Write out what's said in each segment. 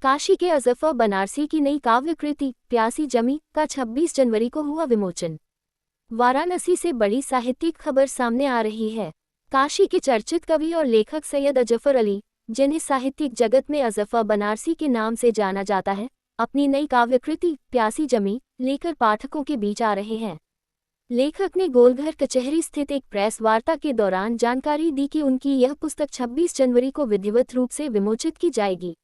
काशी के अज़फ़र बनारसी की नई काव्य कृति प्यासी जमी का 26 जनवरी को हुआ विमोचन। वाराणसी से बड़ी साहित्यिक खबर सामने आ रही है। काशी के चर्चित कवि और लेखक सैयद अजफ़र अली, जिन्हें साहित्यिक जगत में अज़फ़र बनारसी के नाम से जाना जाता है, अपनी नई काव्य कृति प्यासी जमी लेकर पाठकों के बीच आ रहे हैं। लेखक ने गोलघर कचहरी स्थित एक प्रेस वार्ता के दौरान जानकारी दी कि उनकी यह पुस्तक 26 जनवरी को विधिवत रूप से विमोचित की जाएगी।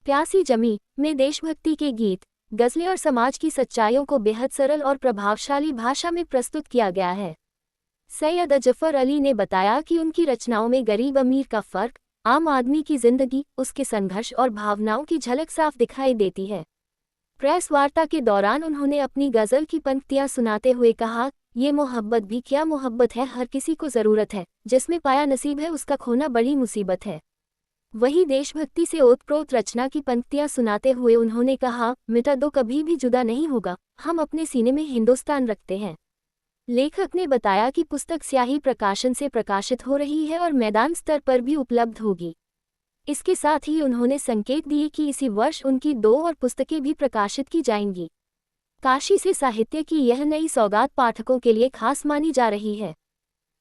प्यासी जमी में देशभक्ति के गीत, गज़लें और समाज की सच्चाइयों को बेहद सरल और प्रभावशाली भाषा में प्रस्तुत किया गया है। सैयद अजफ़र अली ने बताया कि उनकी रचनाओं में गरीब अमीर का फ़र्क, आम आदमी की जिंदगी, उसके संघर्ष और भावनाओं की झलक साफ दिखाई देती है। प्रेस वार्ता के दौरान उन्होंने अपनी गज़ल की पंक्तियां सुनाते हुए कहा, ये मोहब्बत भी क्या मोहब्बत है, हर किसी को ज़रूरत है, जिसमें पाया नसीब है उसका खोना बड़ी मुसीबत है। वहीं देशभक्ति से ओतप्रोत रचना की पंक्तियां सुनाते हुए उन्होंने कहा, मिटा दो कभी भी जुदा नहीं होगा, हम अपने सीने में हिंदुस्तान रखते हैं। लेखक ने बताया कि पुस्तक स्याही प्रकाशन से प्रकाशित हो रही है और मैदान स्तर पर भी उपलब्ध होगी। इसके साथ ही उन्होंने संकेत दिए कि इसी वर्ष उनकी 2 और पुस्तकें भी प्रकाशित की जाएंगी। काशी से साहित्य की यह नई सौगात पाठकों के लिए खास मानी जा रही है।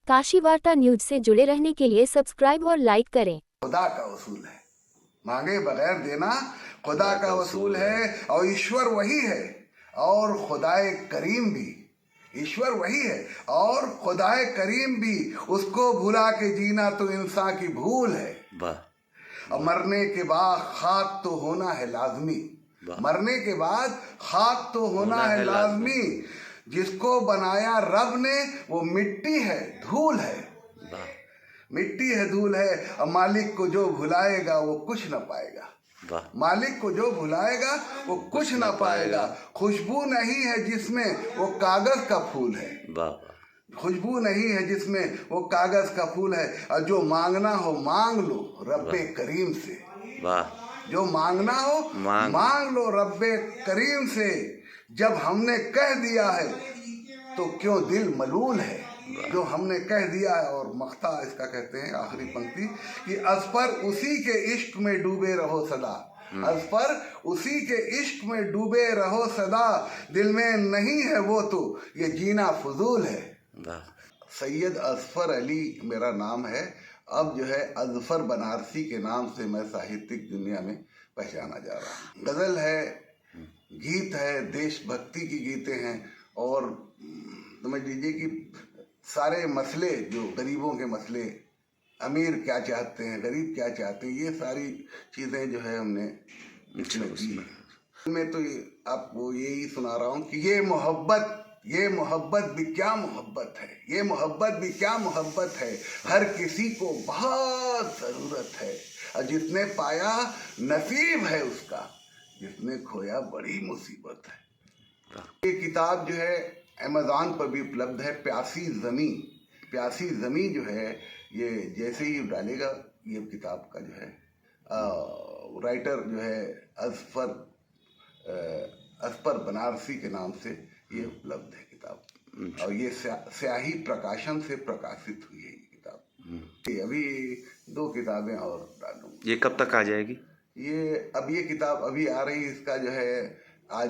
काशी वार्ता न्यूज से जुड़े रहने के लिए सब्सक्राइब और लाइक करें। खुदा का वसूल है, मांगे बगैर देना खुदा का वसूल है। और ईश्वर वही है और खुदाए करीम भी, ईश्वर वही है और खुदाए करीम भी, उसको भुला के जीना तो इंसान की भूल है। और मरने के बाद खाक तो होना है लाजमी, मरने के बाद खाक तो होना है लाजमी। जिसको बनाया रब ने वो मिट्टी है, धूल है, मिट्टी है, धूल है। और मालिक को जो भुलाएगा वो कुछ न पाएगा, मालिक को जो भुलाएगा वो कुछ न पाएगा। खुशबू नहीं है जिसमें वो कागज का फूल है, खुशबू नहीं है जिसमें वो कागज का फूल है। और जो मांगना हो मांग लो रब्बे करीम से, जो मांगना हो मांग लो रब्बे करीम से। जब हमने कह दिया है तो क्यों दिल मलूल है, जो हमने कह दिया है। और मख्ता इसका कहते हैं आखिरी पंक्ति कि अज़फ़र उसी के इश्क में डूबे रहो सदा, अज़फ़र उसी के इश्क में डूबे रहो सदा। दिल में नहीं है वो तो ये जीना फजूल है। सैयद अज़फ़र अली मेरा नाम है। अब जो है अज़फ़र बनारसी के नाम से मैं साहित्यिक दुनिया में पहचाना जा रहा हूँ। गज़ल है, गीत है, देशभक्ति की गीतें हैं। और समझ लीजिए कि सारे मसले, जो गरीबों के मसले, अमीर क्या चाहते हैं, गरीब क्या चाहते हैं, ये सारी चीज़ें जो है हमने इसमें दी। मैं तो आपको यही सुना रहा हूँ कि ये मोहब्बत भी क्या मोहब्बत है, ये मोहब्बत भी क्या मोहब्बत है। हर किसी को बहुत ज़रूरत है और जिसने पाया नसीब है उसका, जिसने खोया बड़ी मुसीबत है। ये किताब जो है अमेज़ॉन पर भी उपलब्ध है। प्यासी ज़मी जो है, ये जैसे ही डालेगा ये किताब का जो है राइटर जो है अज़फ़र बनारसी के नाम से ये उपलब्ध है किताब। और ये स्याही प्रकाशन से प्रकाशित हुई है ये किताब। अभी 2 किताबें और डालूंगा। ये कब तक आ जाएगी? ये किताब अभी आ रही, इसका जो है आज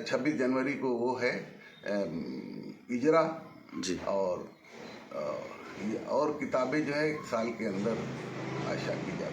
26 जनवरी को वो है इजरा जी। और किताबें जो है 1 साल के अंदर आशा की जाती है।